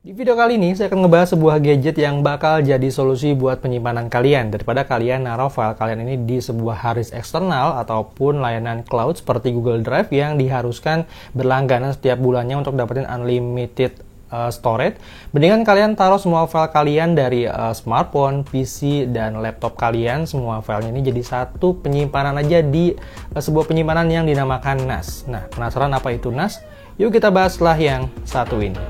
Di video kali ini, saya akan ngebahas sebuah gadget yang bakal jadi solusi buat penyimpanan kalian daripada kalian naruh file kalian ini di sebuah hard disk eksternal ataupun layanan cloud seperti Google Drive yang diharuskan berlangganan setiap bulannya untuk dapetin unlimited storage. Mendingan kalian taruh semua file kalian dari smartphone, PC, dan laptop kalian. Semua filenya ini jadi satu penyimpanan aja di sebuah penyimpanan yang dinamakan NAS. Nah, penasaran apa itu NAS? Yuk kita bahaslah yang satu ini.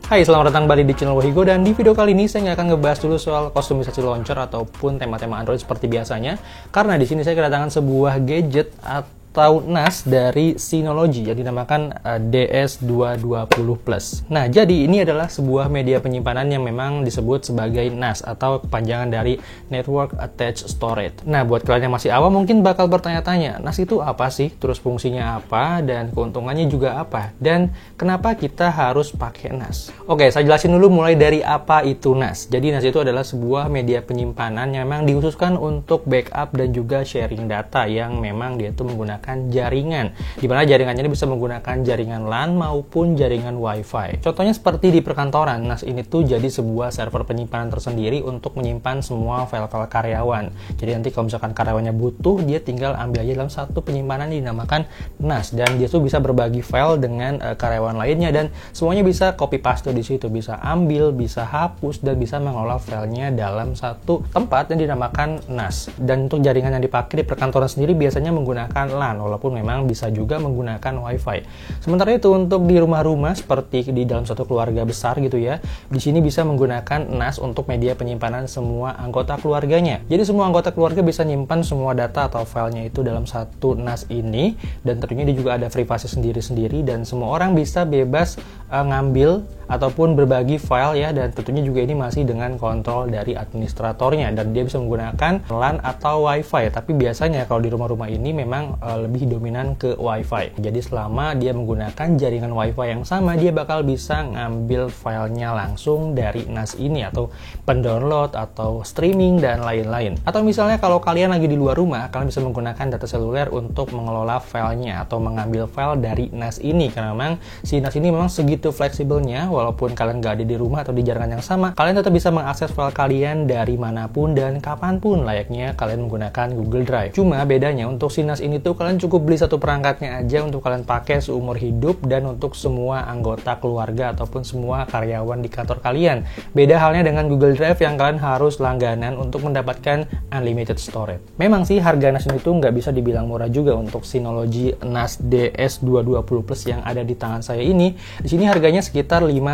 Hai, selamat datang kembali di channel Wahigo, dan di video kali ini saya nggak akan ngebahas dulu soal kustomisasi launcher ataupun tema-tema Android seperti biasanya, karena di sini saya kedatangan sebuah gadget atau NAS dari Synology yang dinamakan DS220 Plus. Nah, jadi ini adalah sebuah media penyimpanan yang memang disebut sebagai NAS atau kepanjangan dari Network Attached Storage. Nah, buat kalian yang masih awam mungkin bakal bertanya-tanya, NAS itu apa sih? Terus fungsinya apa? Dan keuntungannya juga apa? Dan kenapa kita harus pakai NAS? Oke, saya jelasin dulu mulai dari apa itu NAS. Jadi NAS itu adalah sebuah media penyimpanan yang memang dikhususkan untuk backup dan juga sharing data yang memang dia itu menggunakan jaringan, di mana jaringannya ini bisa menggunakan jaringan LAN maupun jaringan Wi-Fi. Contohnya seperti di perkantoran, NAS ini tuh jadi sebuah server penyimpanan tersendiri untuk menyimpan semua file-file karyawan. Jadi nanti kalau misalkan karyawannya butuh, dia tinggal ambil aja dalam satu penyimpanan yang dinamakan NAS, dan dia tuh bisa berbagi file dengan karyawan lainnya, dan semuanya bisa copy paste di situ, bisa ambil, bisa hapus, dan bisa mengelola filenya dalam satu tempat yang dinamakan NAS. Dan untuk jaringan yang dipakai di perkantoran sendiri biasanya menggunakan LAN, walaupun memang bisa juga menggunakan Wi-Fi. Sementara itu untuk di rumah-rumah seperti di dalam satu keluarga besar gitu ya, di sini bisa menggunakan NAS untuk media penyimpanan semua anggota keluarganya. Jadi semua anggota keluarga bisa nyimpan semua data atau filenya itu dalam satu NAS ini, dan tentunya dia juga ada privasi sendiri-sendiri, dan semua orang bisa bebas ngambil ataupun berbagi file ya, dan tentunya juga ini masih dengan kontrol dari administratornya, dan dia bisa menggunakan LAN atau Wi-Fi. Tapi biasanya kalau di rumah-rumah ini memang lebih dominan ke Wi-Fi. Jadi selama dia menggunakan jaringan Wi-Fi yang sama, dia bakal bisa ngambil filenya langsung dari NAS ini, atau pendownload atau streaming dan lain-lain. Atau misalnya kalau kalian lagi di luar rumah, kalian bisa menggunakan data seluler untuk mengelola filenya atau mengambil file dari NAS ini, karena memang si NAS ini memang segitu fleksibelnya. Walaupun kalian nggak ada di rumah atau di jaringan yang sama, kalian tetap bisa mengakses file kalian dari manapun dan kapanpun, layaknya kalian menggunakan Google Drive. Cuma bedanya untuk si NAS ini tuh kalian cukup beli satu perangkatnya aja untuk kalian pakai seumur hidup, dan untuk semua anggota keluarga ataupun semua karyawan di kantor kalian. Beda halnya dengan Google Drive yang kalian harus langganan untuk mendapatkan unlimited storage. Memang sih harga NAS ini tuh nggak bisa dibilang murah juga untuk Synology NAS DS220 Plus yang ada di tangan saya ini. Di sini harganya sekitar 5-6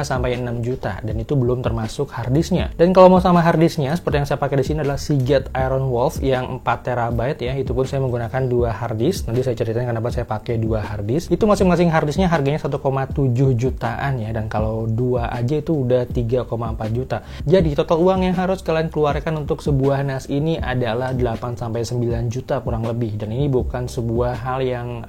juta, dan itu belum termasuk harddisknya. Dan kalau mau sama harddisknya, seperti yang saya pakai di sini adalah Seagate Iron Wolf yang 4 TB ya. Itu pun saya menggunakan 2 harddisk. Nanti saya ceritain kenapa saya pakai 2 harddisk. Itu masing-masing harddisknya harganya 1,7 jutaan ya, dan kalau 2 aja itu udah 3,4 juta. Jadi total uang yang harus kalian keluarkan untuk sebuah NAS ini adalah 8-9 juta kurang lebih. Dan ini bukan sebuah hal yang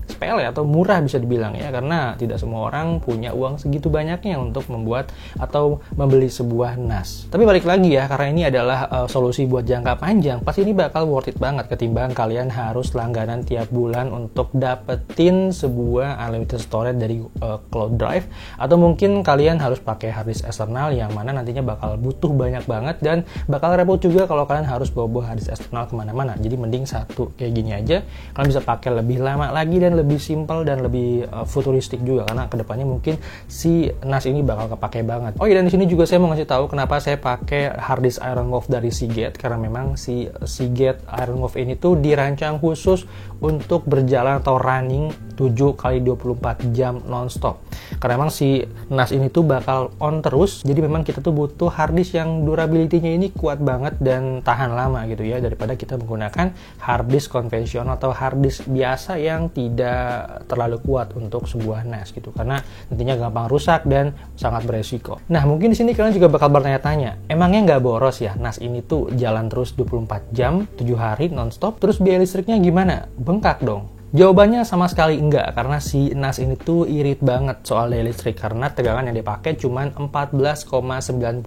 sepele atau murah bisa dibilang ya, karena tidak semua orang punya uang segitu banyaknya untuk membuat atau membeli sebuah NAS. Tapi balik lagi ya, karena ini adalah solusi buat jangka panjang, pasti ini bakal worth it banget ketimbang kalian harus langganan tiap bulan untuk dapetin sebuah unlimited storage dari cloud drive, atau mungkin kalian harus pakai hard disk eksternal yang mana nantinya bakal butuh banyak banget, dan bakal repot juga kalau kalian harus bawa hard disk eksternal kemana-mana. Jadi mending satu kayak gini aja, kalian bisa pakai lebih lama lagi dan lebih simple dan lebih futuristik juga, karena kedepannya mungkin si NAS ini bakal kepake banget. Oh iya, dan di sini juga saya mau ngasih tahu kenapa saya pakai hard disk Iron Wolf dari Seagate, karena memang si Seagate Iron Wolf ini tuh dirancang khusus untuk berjalan atau running 7x24 jam nonstop. Karena memang si NAS ini tuh bakal on terus, jadi memang kita tuh butuh hard disk yang durability-nya ini kuat banget dan tahan lama gitu ya, daripada kita menggunakan hard disk konvensional atau hard disk biasa yang tidak terlalu kuat untuk sebuah NAS gitu, karena nantinya gampang rusak dan sangat beresiko. Nah, mungkin di sini kalian juga bakal bertanya-tanya, emangnya nggak boros ya NAS ini tuh jalan terus 24 jam, 7 hari nonstop, terus biaya listriknya gimana? Bengkak dong. Jawabannya sama sekali enggak, karena si NAS ini tuh irit banget soal daya listrik, karena tegangan yang dipakai cuma 14,91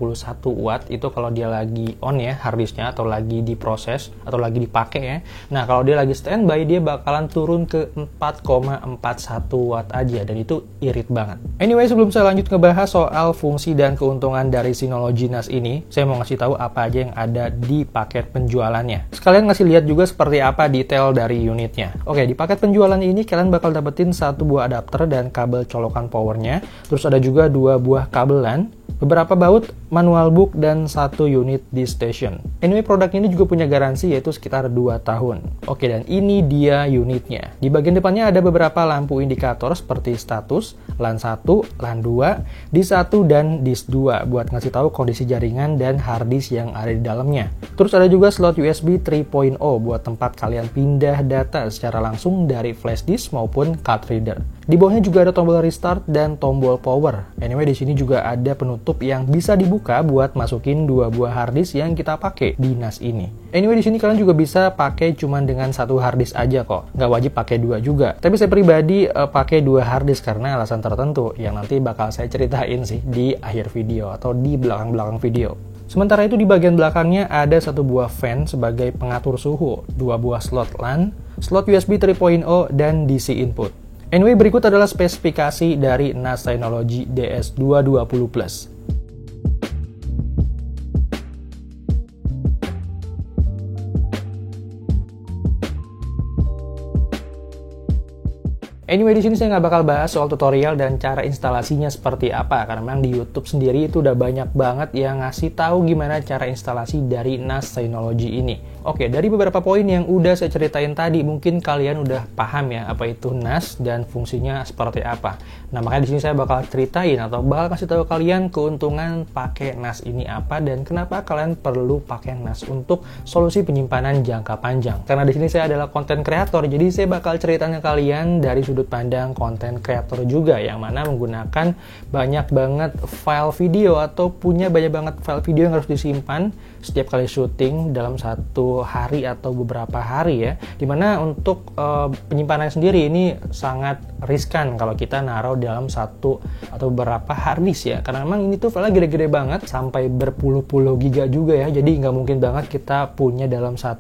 watt itu kalau dia lagi on ya harddisknya, atau lagi diproses atau lagi dipakai ya. Nah kalau dia lagi standby dia bakalan turun ke 4,41 watt aja, dan itu irit banget. Anyway, sebelum saya lanjut ngebahas soal fungsi dan keuntungan dari Synology NAS ini, saya mau ngasih tahu apa aja yang ada di paket penjualannya. Sekalian ngasih lihat juga seperti apa detail dari unitnya. Oke, di paket penjualan ini kalian bakal dapetin satu buah adapter dan kabel colokan powernya, terus ada juga 2 buah kabel LAN, beberapa baut, manual book, dan 1 unit disk station. Anyway, produk ini juga punya garansi yaitu sekitar 2 tahun. Oke, dan ini dia unitnya. Di bagian depannya ada beberapa lampu indikator seperti status, LAN 1, LAN 2, disk 1, dan disk 2 buat ngasih tahu kondisi jaringan dan harddisk yang ada di dalamnya. Terus ada juga slot USB 3.0 buat tempat kalian pindah data secara langsung dari flash disk maupun card reader. Di bawahnya juga ada tombol restart dan tombol power. Anyway, di sini juga ada penutup yang bisa dibuka buat masukin 2 buah harddisk yang kita pakai di NAS ini. Anyway, di sini kalian juga bisa pakai cuman dengan 1 harddisk aja kok. Nggak wajib pakai 2 juga. Tapi saya pribadi pakai 2 harddisk karena alasan tertentu yang nanti bakal saya ceritain sih di akhir video atau di belakang-belakang video. Sementara itu di bagian belakangnya ada 1 buah fan sebagai pengatur suhu, 2 buah slot LAN, slot USB 3.0, dan DC input. Anyway, berikut adalah spesifikasi dari NAS Synology DS220 Plus. Anyway, di sini saya nggak bakal bahas soal tutorial dan cara instalasinya seperti apa, karena memang di YouTube sendiri itu udah banyak banget yang ngasih tahu gimana cara instalasi dari NAS Synology ini. Oke, dari beberapa poin yang udah saya ceritain tadi, mungkin kalian udah paham ya apa itu NAS dan fungsinya seperti apa. Nah, makanya di sini saya bakal ceritain atau bakal kasih tahu kalian keuntungan pakai NAS ini apa dan kenapa kalian perlu pakai NAS untuk solusi penyimpanan jangka panjang. Karena di sini saya adalah konten kreator, jadi saya bakal ceritain ke kalian dari sudut pandang konten kreator juga, yang mana menggunakan banyak banget file video atau punya banyak banget file video yang harus disimpan setiap kali syuting dalam 1 hari atau beberapa hari ya, dimana untuk penyimpanan sendiri ini sangat riskan kalau kita naruh dalam 1 atau beberapa harddisk ya, karena memang ini tuh file gede-gede banget sampai berpuluh-puluh giga juga ya, jadi nggak mungkin banget kita punya dalam 1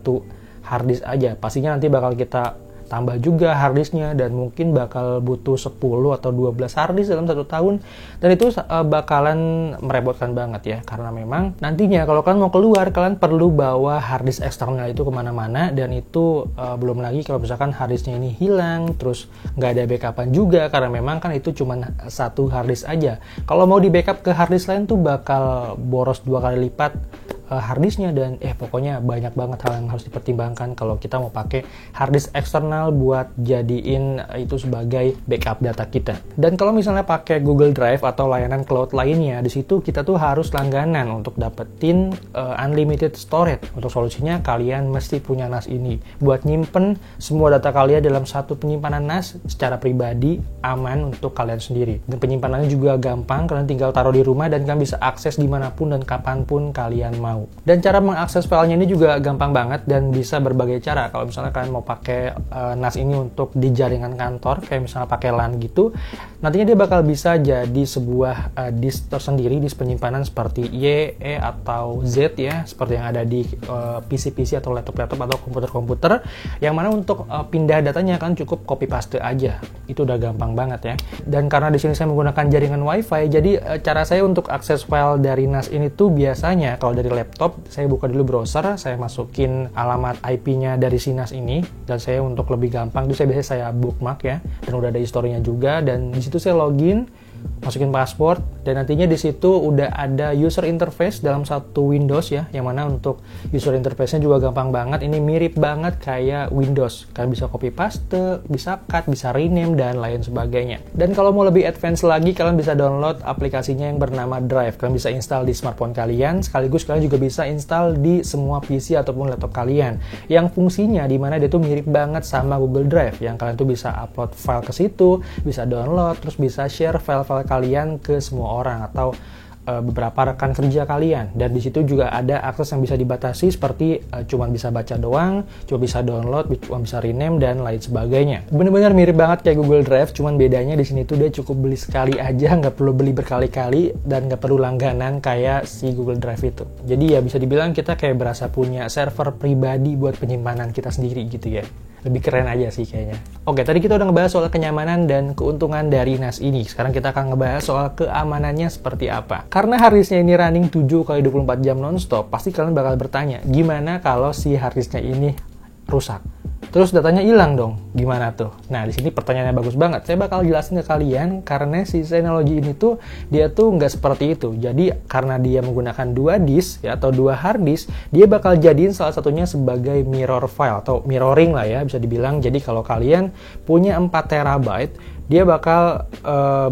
harddisk aja, pastinya nanti bakal kita tambah juga harddisknya dan mungkin bakal butuh 10 atau 12 harddisk dalam 1 tahun, dan itu bakalan merepotkan banget ya, karena memang nantinya kalau kalian mau keluar kalian perlu bawa harddisk eksternal itu kemana-mana, dan itu belum lagi kalau misalkan harddisknya ini hilang terus nggak ada backupan juga, karena memang kan itu cuma 1 harddisk aja. Kalau mau di backup ke harddisk lain tuh bakal boros 2 kali lipat harddisknya, dan pokoknya banyak banget hal yang harus dipertimbangkan kalau kita mau pakai harddisk eksternal buat jadiin itu sebagai backup data kita. Dan kalau misalnya pakai Google Drive atau layanan cloud lainnya, di situ kita tuh harus langganan untuk dapetin unlimited storage. Untuk solusinya kalian mesti punya NAS ini buat nyimpen semua data kalian dalam 1 penyimpanan NAS secara pribadi, aman untuk kalian sendiri. Dan penyimpanannya juga gampang, kalian tinggal taruh di rumah dan kalian bisa akses dimanapun dan kapanpun kalian mau. Dan cara mengakses filenya ini juga gampang banget dan bisa berbagai cara. Kalau misalnya kalian mau pakai NAS ini untuk di jaringan kantor, kayak misalnya pakai LAN gitu, nantinya dia bakal bisa jadi sebuah disk tersendiri, disk penyimpanan seperti Y, E, atau Z ya, seperti yang ada di PC-PC atau laptop-laptop atau komputer-komputer, yang mana untuk pindah datanya kan cukup copy paste aja. Itu udah gampang banget ya. Dan karena di sini saya menggunakan jaringan WiFi, jadi cara saya untuk akses file dari NAS ini tuh biasanya kalau dari laptop, saya buka dulu browser, saya masukin alamat IP-nya dari si NAS ini, dan saya untuk lebih gampang itu saya biasanya saya bookmark ya, dan udah ada historinya juga, dan di situ saya login, masukin password, dan nantinya di situ udah ada user interface dalam 1 Windows ya, yang mana untuk user interface-nya juga gampang banget. Ini mirip banget kayak Windows, kalian bisa copy paste, bisa cut, bisa rename, dan lain sebagainya. Dan kalau mau lebih advance lagi, kalian bisa download aplikasinya yang bernama Drive. Kalian bisa install di smartphone kalian, sekaligus kalian juga bisa install di semua PC ataupun laptop kalian, yang fungsinya dimana dia tuh mirip banget sama Google Drive, yang kalian tuh bisa upload file ke situ, bisa download, terus bisa share file kalian ke semua orang, atau beberapa rekan kerja kalian, dan di situ juga ada akses yang bisa dibatasi seperti cuma bisa baca doang, cuma bisa download, cuma bisa rename dan lain sebagainya. Bener-bener mirip banget kayak Google Drive, cuman bedanya di sini tuh dia cukup beli sekali aja, nggak perlu beli berkali-kali dan nggak perlu langganan kayak si Google Drive itu. Jadi ya bisa dibilang kita kayak berasa punya server pribadi buat penyimpanan kita sendiri gitu ya. Lebih keren aja sih kayaknya. Oke, tadi kita udah ngebahas soal kenyamanan dan keuntungan dari NAS ini. Sekarang kita akan ngebahas soal keamanannya seperti apa. Karena harddisknya ini running 7x24 jam nonstop, pasti kalian bakal bertanya, gimana kalau si harddisknya ini rusak? Terus datanya hilang dong, gimana tuh? Nah, di sini pertanyaannya bagus banget. Saya bakal jelasin ke kalian karena si Synology ini tuh dia tuh nggak seperti itu. Jadi karena dia menggunakan 2 disk ya atau 2 hard disk, dia bakal jadiin salah satunya sebagai mirror file atau mirroring lah ya bisa dibilang. Jadi kalau kalian punya 4 terabyte, dia bakal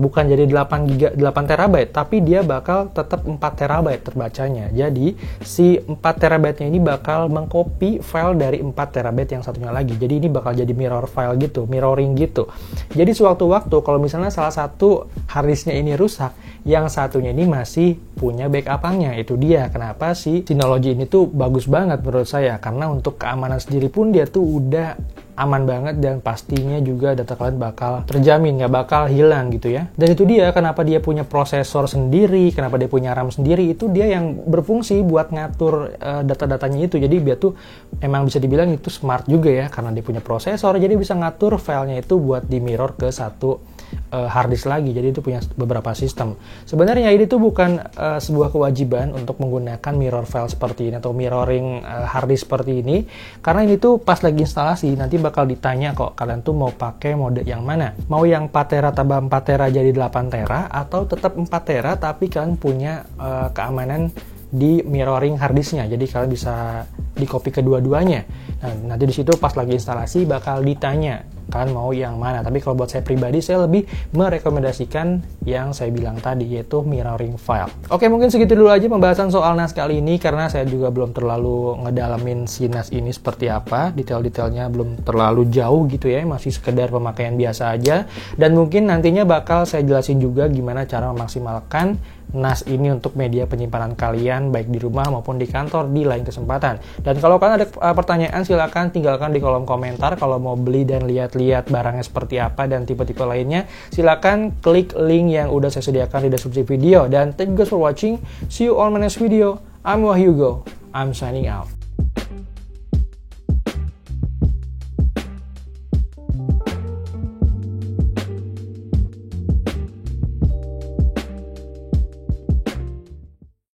bukan jadi 8 terabyte, tapi dia bakal tetap 4 terabyte terbacanya. Jadi si 4 terabyte-nya ini bakal mengcopy file dari 4 terabyte yang satunya lagi. Jadi ini bakal jadi mirror file gitu, mirroring gitu. Jadi sewaktu-waktu kalau misalnya salah satu harddisknya ini rusak, yang satunya ini masih punya backup-nya. Itu dia kenapa si Synology ini tuh bagus banget menurut saya, karena untuk keamanan sendiri pun dia tuh udah aman banget dan pastinya juga data kalian bakal terjamin, nggak bakal hilang gitu ya. Dan itu dia kenapa dia punya prosesor sendiri, kenapa dia punya RAM sendiri, itu dia yang berfungsi buat ngatur data-datanya itu. Jadi dia tuh emang bisa dibilang itu smart juga ya, karena dia punya prosesor, jadi bisa ngatur filenya itu buat di mirror ke satu harddisk lagi. Jadi itu punya beberapa sistem. Sebenarnya ini tuh bukan sebuah kewajiban untuk menggunakan mirror file seperti ini atau mirroring harddisk seperti ini, karena ini tuh pas lagi instalasi nanti bakal ditanya kok kalian tuh mau pakai mode yang mana, mau yang 4 tera tambah 4 tera jadi 8 tera atau tetap 4 tera tapi kalian punya keamanan di mirroring harddisknya, jadi kalian bisa di copy kedua-duanya. Nah, nanti di situ pas lagi instalasi bakal ditanya kalian mau yang mana. Tapi kalau buat saya pribadi, saya lebih merekomendasikan yang saya bilang tadi, yaitu mirroring file. Oke, mungkin segitu dulu aja pembahasan soal NAS kali ini, karena saya juga belum terlalu ngedalamin si NAS ini seperti apa, detail-detailnya belum terlalu jauh gitu ya, masih sekedar pemakaian biasa aja. Dan mungkin nantinya bakal saya jelasin juga gimana cara memaksimalkan NAS ini untuk media penyimpanan kalian baik di rumah maupun di kantor di lain kesempatan. Dan kalau kalian ada pertanyaan, silakan tinggalkan di kolom komentar. Kalau mau beli dan lihat-lihat barangnya seperti apa dan tipe-tipe lainnya, silakan klik link yang udah saya sediakan di deskripsi video. Dan thank you guys for watching. See you on my next video. I'm Wahyugo. I'm signing out.